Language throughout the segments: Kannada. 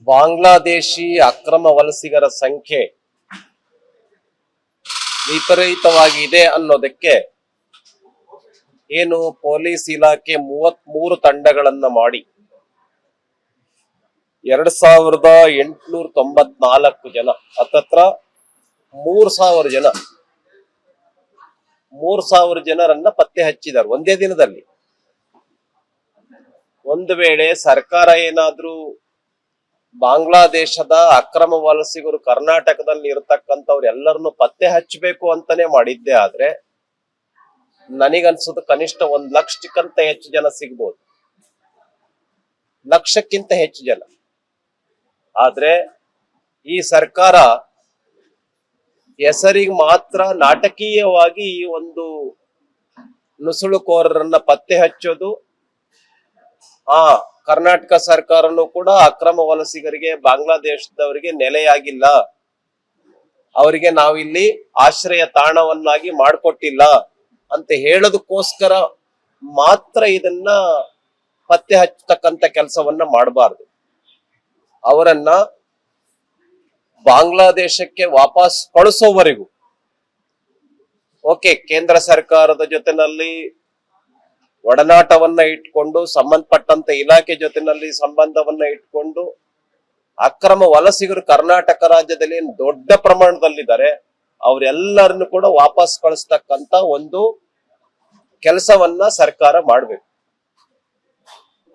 ಬಾಂಗ್ಲಾದೇಶಿ ಅಕ್ರಮ ವಲಸಿಗರ ಸಂಖ್ಯೆ ವಿಪರೀತವಾಗಿದೆ ಅನ್ನೋದಕ್ಕೆ ಏನು ಪೊಲೀಸ್ ಇಲಾಖೆ 33 ತಂಡಗಳನ್ನ ಮಾಡಿ 2894 ಜನ ಹತ್ತತ್ರ 3000 ಜನರನ್ನ ಪತ್ತೆ ಹಚ್ಚಿದ್ದಾರೆ ಒಂದೇ ದಿನದಲ್ಲಿ. ಒಂದು ವೇಳೆ ಸರ್ಕಾರ ಏನಾದ್ರೂ ಬಾಂಗ್ಲಾದೇಶದ ಅಕ್ರಮ ವಲಸಿಗರು ಕರ್ನಾಟಕದಲ್ಲಿ ಇರತಕ್ಕಂಥವ್ರು ಎಲ್ಲರನ್ನು ಪತ್ತೆ ಹಚ್ಚಬೇಕು ಅಂತಾನೆ ಮಾಡಿದ್ದೆ ಆದ್ರೆ ನನಗನ್ಸುದು ಕನಿಷ್ಠ 1 ಲಕ್ಷಕ್ಕಿಂತ ಹೆಚ್ಚು ಜನ ಸಿಗ್ಬೋದು, ಲಕ್ಷಕ್ಕಿಂತ ಹೆಚ್ಚು ಜನ. ಆದ್ರೆ ಈ ಸರ್ಕಾರ ಹೆಸರಿಗೆ ಮಾತ್ರ ನಾಟಕೀಯವಾಗಿ ಈ ಒಂದು ನುಸುಳುಕೋರರನ್ನ ಪತ್ತೆ ಹಚ್ಚೋದು. ಕರ್ನಾಟಕ ಸರ್ಕಾರನು ಕೂಡ ಅಕ್ರಮ ವಲಸಿಗರಿಗೆ ಬಾಂಗ್ಲಾದೇಶದವರಿಗೆ ನೆಲೆಯಾಗಿಲ್ಲ, ಅವರಿಗೆ ನಾವಿಲ್ಲಿ ಆಶ್ರಯ ತಾಣವನ್ನಾಗಿ ಮಾಡಿಕೊಟ್ಟಿಲ್ಲ ಅಂತ ಹೇಳೋದಕ್ಕೋಸ್ಕರ ಮಾತ್ರ ಇದನ್ನ ಪತ್ತೆ ಹಚ್ಚತಕ್ಕಂತ ಕೆಲಸವನ್ನ ಮಾಡಬಾರ್ದು. ಅವರನ್ನ ಬಾಂಗ್ಲಾದೇಶಕ್ಕೆ ವಾಪಸ್ ಕಳಿಸೋವರೆಗೂ ಓಕೆ, ಕೇಂದ್ರ ಸರ್ಕಾರದ ಜೊತೆನಲ್ಲಿ ಒಡನಾಟವನ್ನ ಇಟ್ಕೊಂಡು ಸಂಬಂಧಪಟ್ಟಂತ ಇಲಾಖೆ ಜೊತೆನಲ್ಲಿ ಸಂಬಂಧವನ್ನ ಇಟ್ಕೊಂಡು ಅಕ್ರಮ ವಲಸಿಗರು ಕರ್ನಾಟಕ ರಾಜ್ಯದಲ್ಲಿ ಏನು ದೊಡ್ಡ ಪ್ರಮಾಣದಲ್ಲಿದ್ದಾರೆ ಅವರೆಲ್ಲರನ್ನು ಕೂಡ ವಾಪಸ್ ಕಳಿಸ್ತಕ್ಕಂತ ಒಂದು ಕೆಲಸವನ್ನ ಸರ್ಕಾರ ಮಾಡ್ಬೇಕು.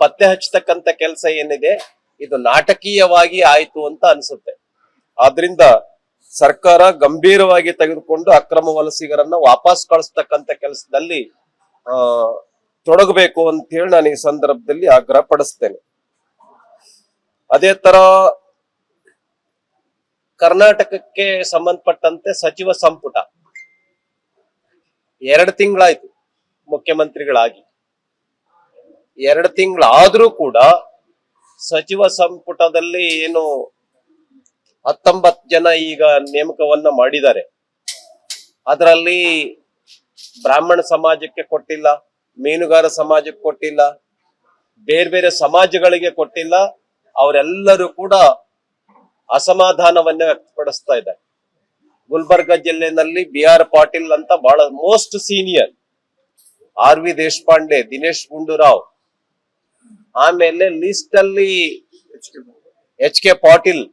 ಪತ್ತೆ ಹಚ್ಚತಕ್ಕಂತ ಕೆಲಸ ಏನಿದೆ ಇದು ನಾಟಕೀಯವಾಗಿ ಆಯ್ತು ಅಂತ ಅನ್ಸುತ್ತೆ. ಆದ್ರಿಂದ ಸರ್ಕಾರ ಗಂಭೀರವಾಗಿ ತೆಗೆದುಕೊಂಡು ಅಕ್ರಮ ವಲಸಿಗರನ್ನ ವಾಪಸ್ ಕಳಿಸ್ತಕ್ಕಂತ ಕೆಲಸದಲ್ಲಿ ತೊಡಗಬೇಕು ಅಂತ ಹೇಳಿ ನಾನು ಈ ಸಂದರ್ಭದಲ್ಲಿ ಆಗ್ರಹ ಪಡಿಸ್ತೇನೆ. ಅದೇ ತರ ಕರ್ನಾಟಕಕ್ಕೆ ಸಂಬಂಧಪಟ್ಟಂತೆ ಸಚಿವ ಸಂಪುಟ 2 ತಿಂಗಳಾಯ್ತು ಮುಖ್ಯಮಂತ್ರಿಗಳಾಗಿ. 2 ತಿಂಗಳಾದ್ರೂ ಕೂಡ ಸಚಿವ ಸಂಪುಟದಲ್ಲಿ ಏನು 19 ಜನ ಈಗ ನೇಮಕವನ್ನ ಮಾಡಿದ್ದಾರೆ. ಅದರಲ್ಲಿ ಬ್ರಾಹ್ಮಣ ಸಮಾಜಕ್ಕೆ ಕೊಟ್ಟಿಲ್ಲ, ಮೀನುಗಾರ ಸಮಾಜಕ್ಕೆ ಕೊಟ್ಟಿಲ್ಲ, ಬೇರೆ ಬೇರೆ ಸಮಾಜಗಳಿಗೆ ಕೊಟ್ಟಿಲ್ಲ. ಅವರೆಲ್ಲರೂ ಕೂಡ ಅಸಮಾಧಾನವನ್ನ ವ್ಯಕ್ತಪಡಿಸ್ತಾ ಇದ್ದಾರೆ. ಗುಲ್ಬರ್ಗ ಜಿಲ್ಲೆನಲ್ಲಿ BR ಪಾಟೀಲ್ ಅಂತ ಬಹಳ most senior, RV Deshpande, Dinesh Gundurao, ಆಮೇಲೆ ಲಿಸ್ಟ್ ಅಲ್ಲಿ HK ಪಾಟೀಲ್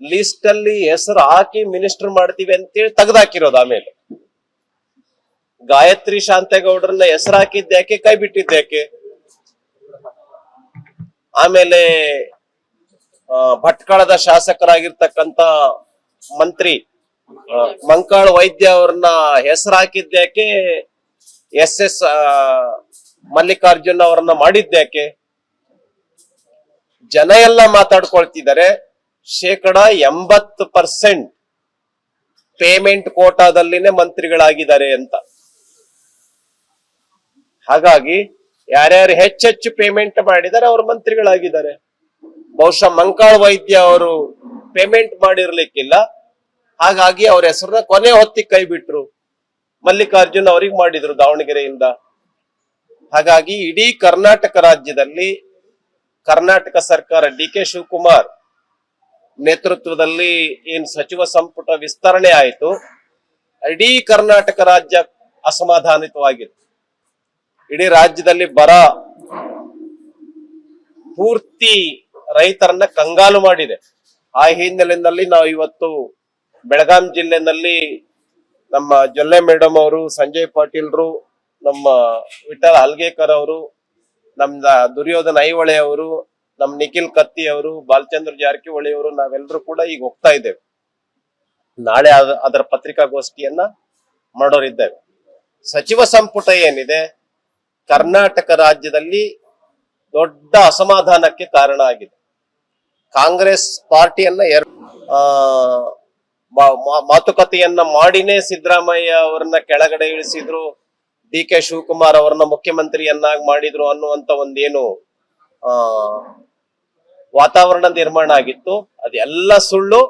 ಲಿಸ್ಟ್ ಅಲ್ಲಿ ಹೆಸರು ಹಾಕಿ ಮಿನಿಸ್ಟರ್ ಮಾಡ್ತೀವಿ ಅಂತೇಳಿ ತೆಗೆದಾಕಿರೋದು. ಆಮೇಲೆ ಗಾಯತ್ರಿ ಶಾಂತೇಗೌಡರನ್ನ ಹೆಸರು ಹಾಕಿದ್ಯಾಕೆ, ಕೈ ಬಿಟ್ಟಿದ್ಯಾಕೆ? ಆಮೇಲೆ ಭಟ್ಕಳದ ಶಾಸಕರಾಗಿರ್ತಕ್ಕಂತ ಮಂತ್ರಿ ಮಂಕಾಳ ವೈದ್ಯ ಅವ್ರನ್ನ ಹೆಸರು ಹಾಕಿದ್ಯಾಕೆ, SS ಮಲ್ಲಿಕಾರ್ಜುನ್ ಅವರನ್ನ ಮಾಡಿದ್ಯಾಕೆ? ಜನ ಎಲ್ಲ ಮಾತಾಡ್ಕೊಳ್ತಿದ್ದಾರೆ 80% ಪೇಮೆಂಟ್ ಕೋಟಾದಲ್ಲಿನೇ ಮಂತ್ರಿಗಳಾಗಿದ್ದಾರೆ ಅಂತ. ಹಾಗಾಗಿ ಯಾರ್ಯಾರು ಹೆಚ್ಚೆಚ್ಚು ಪೇಮೆಂಟ್ ಮಾಡಿದ್ದಾರೆ ಅವರು ಮಂತ್ರಿಗಳಾಗಿದ್ದಾರೆ. ಬಹುಶಃ ಮಂಕಾಳ ವೈದ್ಯ ಅವರು ಪೇಮೆಂಟ್ ಮಾಡಿರ್ಲಿಕ್ಕಿಲ್ಲ, ಹಾಗಾಗಿ ಅವ್ರ ಹೆಸರನ್ನ ಕೊನೆ ಹೊತ್ತಿಗೆ ಕೈ ಬಿಟ್ರು. ಮಲ್ಲಿಕಾರ್ಜುನ್ ಅವ್ರಿಗೆ ಮಾಡಿದ್ರು ದಾವಣಗೆರೆಯಿಂದ. ಹಾಗಾಗಿ ಇಡೀ ಕರ್ನಾಟಕ ರಾಜ್ಯದಲ್ಲಿ ಕರ್ನಾಟಕ ಸರ್ಕಾರ DK ಶಿವಕುಮಾರ್ ನೇತೃತ್ವದಲ್ಲಿ ಏನ್ ಸಚಿವ ಸಂಪುಟ ವಿಸ್ತರಣೆ ಆಯಿತು, ಇಡೀ ಕರ್ನಾಟಕ ರಾಜ್ಯ ಅಸಮಾಧಾನಿತವಾಗಿದೆ. ಇಡೀ ರಾಜ್ಯದಲ್ಲಿ ಬರ ಪೂರ್ತಿ ರೈತರನ್ನ ಕಂಗಾಲು ಮಾಡಿದೆ. ಆ ಹಿನ್ನೆಲೆಯಲ್ಲಿ ನಾವು ಇವತ್ತು ಬೆಳಗಾಂ ಜಿಲ್ಲೆನಲ್ಲಿ ನಮ್ಮ ಜೊಲ್ಲೆ ಮೇಡಮ್ ಅವರು, ಸಂಜಯ್ ಪಾಟೀಲ್ರು, ನಮ್ಮ ವಿಠಲ್ ಹಲ್ಗೇಕರ್ ಅವರು, ನಮ್ದ ದುರ್ಯೋಧನ ಐಹೊಳೆ ಅವರು, ನಮ್ ನಿಖಿಲ್ ಕತ್ತಿ ಅವರು, ಬಾಲಚಂದ್ರ ಜಾರಕಿಹೊಳಿ ಅವರು, ನಾವೆಲ್ಲರೂ ಕೂಡ ಈಗ ಹೋಗ್ತಾ ಇದ್ದೇವೆ. ನಾಳೆ ಅದರ ಪತ್ರಿಕಾಗೋಷ್ಠಿಯನ್ನ ಮಾಡೋರಿದ್ದೇವೆ. ಸಚಿವ ಸಂಪುಟ ಏನಿದೆ ಕರ್ನಾಟಕ ರಾಜ್ಯದಲ್ಲಿ ದೊಡ್ಡ ಅಸಮಾಧಾನಕ್ಕೆ ಕಾರಣ ಆಗಿದೆ. ಕಾಂಗ್ರೆಸ್ ಪಾರ್ಟಿಯನ್ನ ಮಾತುಕತೆಯನ್ನ ಮಾಡಿನೇ ಸಿದ್ದರಾಮಯ್ಯ ಅವರನ್ನ ಕೆಳಗಡೆ ಇಳಿಸಿದ್ರು, DK ಶಿವಕುಮಾರ್ ಅವರನ್ನ ಮುಖ್ಯಮಂತ್ರಿಯನ್ನಾಗಿ ಮಾಡಿದ್ರು ಅನ್ನುವಂತ ಒಂದೇನು ವಾತಾವರಣ ನಿರ್ಮಾಣ ಆಗಿತ್ತು, ಅದೆಲ್ಲ ಸುಳ್ಳು.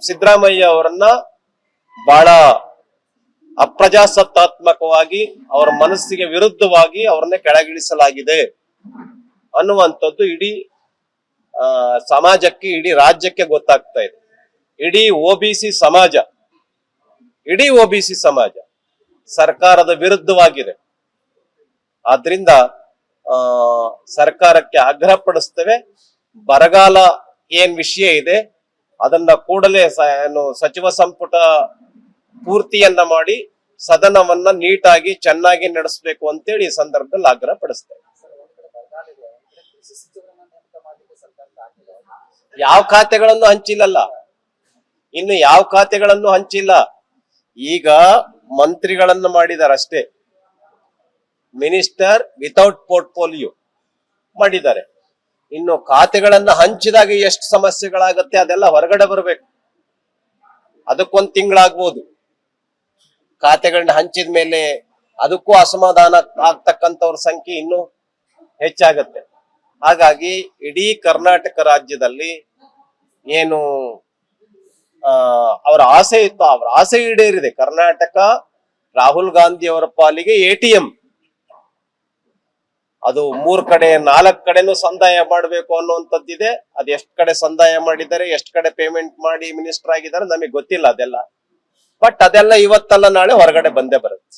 ಸಿದ್ದರಾಮಯ್ಯ ಅವರನ್ನ ಬಹಳ ಅಪ್ರಜಾಸತ್ತಾತ್ಮಕವಾಗಿ ಅವರ ಮನಸ್ಸಿಗೆ ವಿರುದ್ಧವಾಗಿ ಅವ್ರನ್ನ ಕೆಳಗಿಳಿಸಲಾಗಿದೆ. ಅನ್ನುವಂಥದ್ದು ಇಡೀ ಸಮಾಜಕ್ಕೆ, ಇಡೀ ರಾಜ್ಯಕ್ಕೆ ಗೊತ್ತಾಗ್ತಾ ಇದೆ. ಇಡೀ ಒಬಿಸಿ ಸಮಾಜ ಸರ್ಕಾರದ ವಿರುದ್ಧವಾಗಿದೆ. ಆದ್ರಿಂದ ಸರ್ಕಾರಕ್ಕೆ ಆಗ್ರಹ ಪಡಿಸ್ತೇವೆ, ಬರಗಾಲ ಏನ್ ವಿಷಯ ಇದೆ ಅದನ್ನ ಕೂಡಲೇ ಸಚಿವ ಸಂಪುಟ ಪೂರ್ತಿಯನ್ನ ಮಾಡಿ ಸದನವನ್ನ ನೀಟಾಗಿ ಚೆನ್ನಾಗಿ ನಡೆಸಬೇಕು ಅಂತೇಳಿ ಈ ಸಂದರ್ಭದಲ್ಲಿ ಆಗ್ರಹ ಪಡಿಸ್ತೇವೆ. ಯಾವ ಖಾತೆಗಳನ್ನು ಹಂಚಿಲ್ಲಲ್ಲ, ಇನ್ನು ಯಾವ ಖಾತೆಗಳನ್ನು ಹಂಚಿಲ್ಲ. ಈಗ ಮಂತ್ರಿಗಳನ್ನು ಮಾಡಿದ್ದಾರೆ ಅಷ್ಟೇ, ಮಿನಿಸ್ಟರ್ ವಿತೌಟ್ ಪೋರ್ಟ್ಫೋಲಿಯೋ ಮಾಡಿದ್ದಾರೆ. ಇನ್ನು ಖಾತೆಗಳನ್ನ ಹಂಚಿದಾಗ ಎಷ್ಟು ಸಮಸ್ಯೆಗಳಾಗತ್ತೆ ಅದೆಲ್ಲ ಹೊರಗಡೆ ಬರಬೇಕು. ಅದಕ್ಕೊಂದು ತಿಂಗಳಾಗ್ಬೋದು. ಖಾತೆಗಳನ್ನ ಹಂಚಿದ ಮೇಲೆ ಅದಕ್ಕೂ ಅಸಮಾಧಾನ ಆಗ್ತಕ್ಕಂಥವ್ರ ಸಂಖ್ಯೆ ಇನ್ನೂ ಹೆಚ್ಚಾಗತ್ತೆ. ಹಾಗಾಗಿ ಇಡೀ ಕರ್ನಾಟಕ ರಾಜ್ಯದಲ್ಲಿ ಏನು ಅವರ ಆಸೆ ಇತ್ತು, ಅವರ ಆಸೆ ಈಡೇರಿದೆ. ಕರ್ನಾಟಕ ರಾಹುಲ್ ಗಾಂಧಿ ಅವರ ಪಾಲಿಗೆ ATM. ಅದು 3 ಕಡೆ 4 ಕಡೆನೂ ಸಂದಾಯ ಮಾಡಬೇಕು ಅನ್ನುವಂಥದ್ದಿದೆ. ಅದು ಎಷ್ಟು ಕಡೆ ಸಂದಾಯ ಮಾಡಿದ್ದಾರೆ, ಎಷ್ಟು ಕಡೆ ಪೇಮೆಂಟ್ ಮಾಡಿ ಮಿನಿಸ್ಟರ್ ಆಗಿದ್ದಾರೆ ನಮಗೆ ಗೊತ್ತಿಲ್ಲ ಅದೆಲ್ಲ. ಬಟ್ ಅದೆಲ್ಲ ಇವತ್ತಲ್ಲ ನಾಳೆ ಹೊರಗಡೆ ಬಂದೇ ಬರುತ್ತೆ.